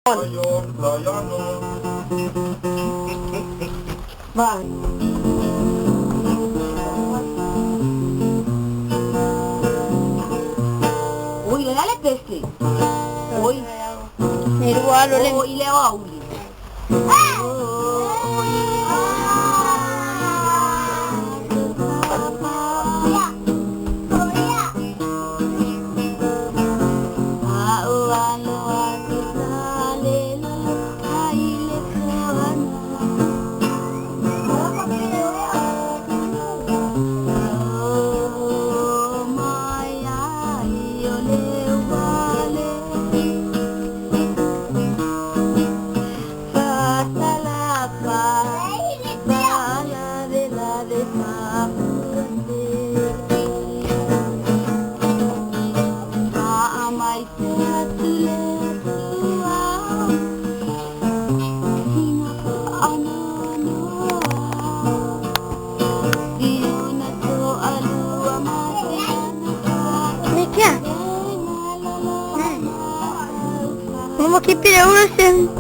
Bang. Uy, dale peste. Uy. Nirualo lang. Oo, ilaw auli. Nikah. Mama kipir urusan.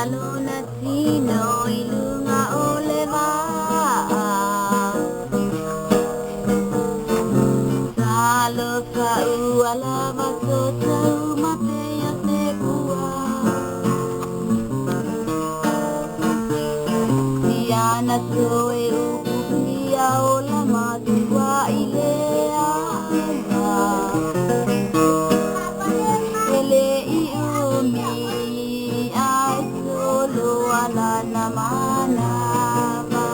Ano na sino ilunga oleva salo sa uala baso sa umateya te kuwa Diana soe upupia ola matuwa ilea ele iumi wala naman ba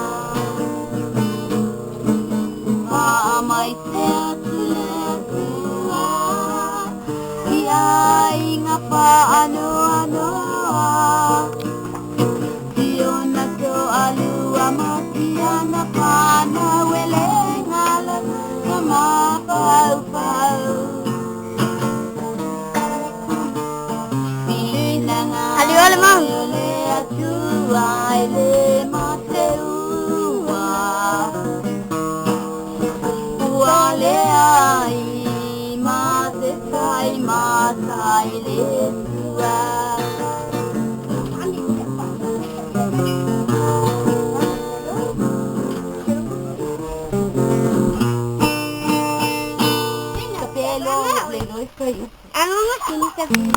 Maamay teatletua Iyay nga pa ano-ano Diyon na to alua matiya na pa na weleng alam na mapau-pau Aliwala, Mom. Ano nga sinisap?